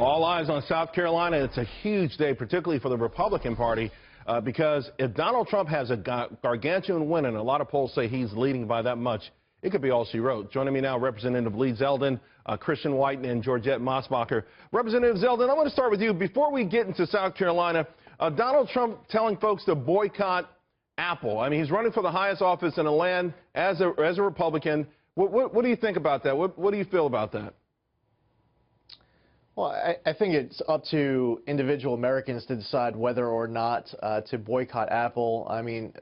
All eyes on South Carolina. It's a huge day, particularly for the Republican Party, because if Donald Trump has a gargantuan win, and a lot of polls say he's leading by that much, it could be all she wrote. Joining me now, Representative Zeldin, Christian Whiton, and Georgette Mosbacher. Representative Zeldin, I want to start with you. Before we get into South Carolina, Donald Trump telling folks to boycott Apple. I mean, he's running for the highest office in the land as a Republican. What do you think about that? What do you feel about that? Well, I think it's up to individual Americans to decide whether or not to boycott Apple. I mean,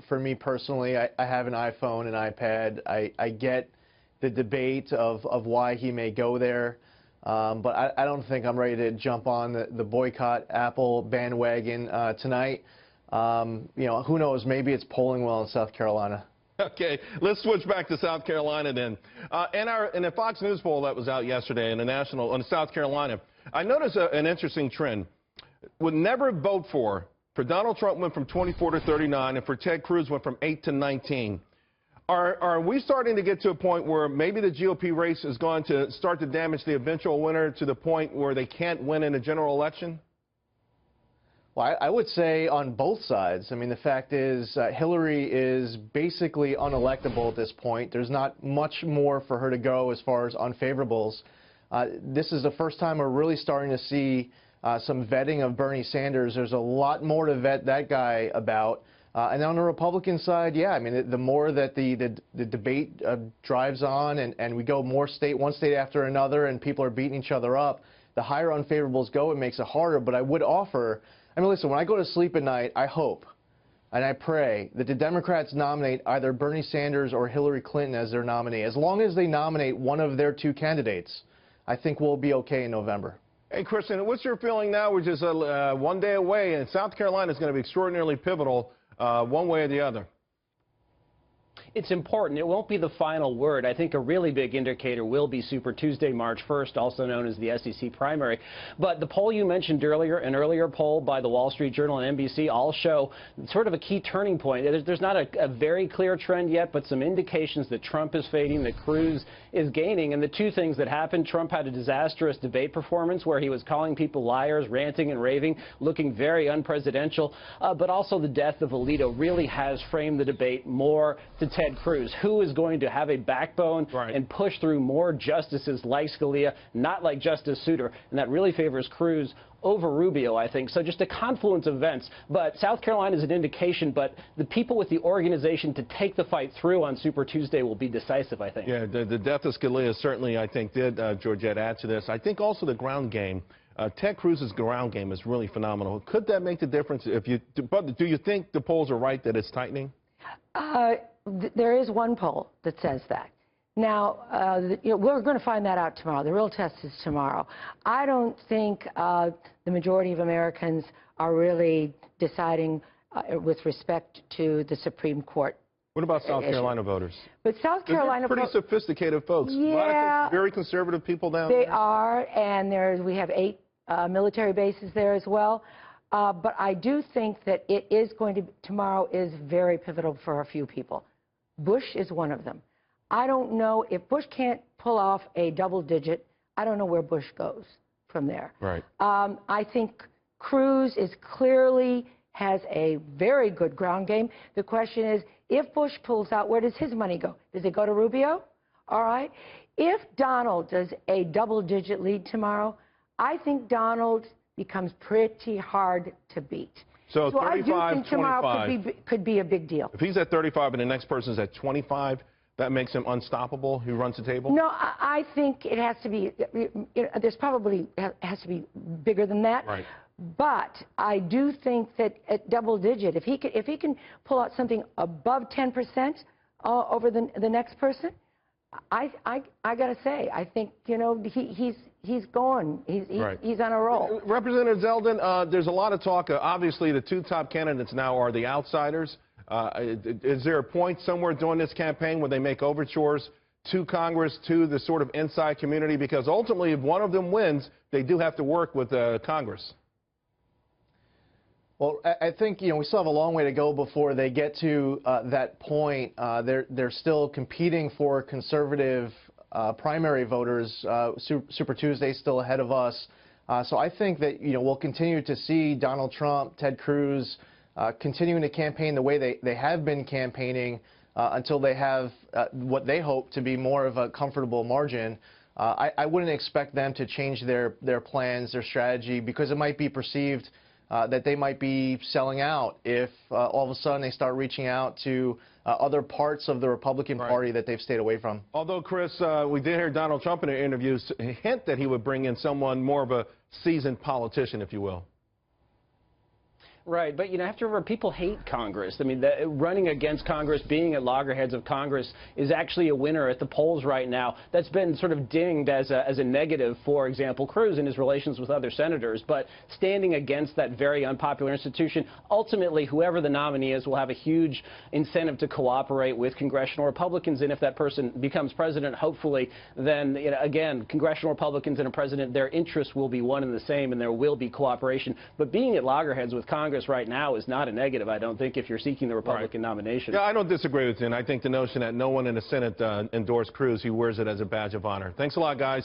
for me personally, I have an iPhone, an iPad. I get the debate of why he may go there, but I don't think I'm ready to jump on the boycott Apple bandwagon tonight. You know, who knows? Maybe it's polling well in South Carolina. Okay, let's switch back to South Carolina then. In a Fox News poll that was out yesterday in South Carolina, I noticed an interesting trend. Would never vote for Donald Trump went from 24 to 39, and for Ted Cruz went from 8 to 19. Are we starting to get to a point where maybe the GOP race is going to start to damage the eventual winner to the point where they can't win in a general election? Well, I would say on both sides. I mean, the fact is Hillary is basically unelectable at this point. There's not much more for her to go as far as unfavorables. This is the first time we're really starting to see some vetting of Bernie Sanders. There's a lot more to vet that guy about. And on the Republican side, yeah, I mean, the more that the debate drives on and we go one state after another, and people are beating each other up, the higher unfavorables go, it makes it harder. But I would offer, I mean, listen, when I go to sleep at night, I hope and I pray that the Democrats nominate either Bernie Sanders or Hillary Clinton as their nominee. As long as they nominate one of their two candidates, I think we'll be okay in November. Hey, Christian, what's your feeling now? We're just one day away, and South Carolina is going to be extraordinarily pivotal one way or the other. It's important. It won't be the final word. I think a really big indicator will be Super Tuesday, March 1st, also known as the SEC primary. But the poll you mentioned earlier, an earlier poll by the Wall Street Journal and NBC, all show sort of a key turning point. There's not a very clear trend yet, but some indications that Trump is fading, that Cruz is gaining. And the two things that happened, Trump had a disastrous debate performance where he was calling people liars, ranting and raving, looking very unpresidential. But also the death of Alito really has framed the debate more to Ted Cruz, who is going to have a backbone and push through more justices like Scalia, not like Justice Souter, and that really favors Cruz over Rubio, I think. So just a confluence of events. But South Carolina is an indication, but the people with the organization to take the fight through on Super Tuesday will be decisive, I think. Yeah, the death of Scalia certainly, I think, did, Georgette, add to this. I think also the ground game. Ted Cruz's ground game is really phenomenal. Could that make the difference? But do you think the polls are right that it's tightening? There is one poll that says that. Now, you know, we're going to find that out tomorrow. The real test is tomorrow. I don't think the majority of Americans are really deciding with respect to the Supreme Court. What about South Carolina voters? But South Carolina, they're pretty sophisticated folks. Yeah, a lot of very conservative people down there. They are, and we have 8 military bases there as well. But I do think that it is going to, tomorrow is very pivotal for a few people. Bush is one of them. I don't know if Bush can't pull off a double digit. I don't know where Bush goes from there. Right. I think Cruz clearly has a very good ground game. The question is, if Bush pulls out, where does his money go? Does it go to Rubio? All right. If Donald does a double-digit lead tomorrow, I think Donald becomes pretty hard to beat. So 35, I do think tomorrow could be a big deal. If he's at 35 and the next person's at 25, that makes him unstoppable? Who runs the table? No, I think it has to be, there's probably has to be bigger than that. Right. But I do think that at double digit, if he can pull out something above 10% over the next person, I got to say, I think, you know, he's going. He's on a roll. Representative Zeldin, there's a lot of talk. Obviously, the 2 top candidates now are the outsiders. Is there a point somewhere during this campaign where they make overtures to Congress, to the sort of inside community? Because ultimately, if one of them wins, they do have to work with Congress. Well, I think, you know, we still have a long way to go before they get to that point. They're still competing for conservative primary voters. Super Tuesday still ahead of us. So I think that, we'll continue to see Donald Trump, Ted Cruz, continuing to campaign the way they have been campaigning until they have what they hope to be more of a comfortable margin. I wouldn't expect them to change their plans, their strategy, because it might be perceived that they might be selling out if all of a sudden they start reaching out to other parts of the Republican Party that they've stayed away from. Although, Chris, we did hear Donald Trump in an interview hint that he would bring in someone more of a seasoned politician, if you will. Right, but you have to remember, people hate Congress. I mean, running against Congress, being at loggerheads of Congress is actually a winner at the polls right now. That's been sort of dinged as a negative, for example, Cruz and his relations with other senators. But standing against that very unpopular institution, ultimately, whoever the nominee is will have a huge incentive to cooperate with congressional Republicans. And if that person becomes president, hopefully, then, again, congressional Republicans and a president, their interests will be one and the same, and there will be cooperation. But being at loggerheads with Congress right now is not a negative, I don't think, if you're seeking the Republican nomination. Yeah, I don't disagree with you, and I think the notion that no one in the Senate endorsed Cruz, he wears it as a badge of honor. Thanks a lot, guys.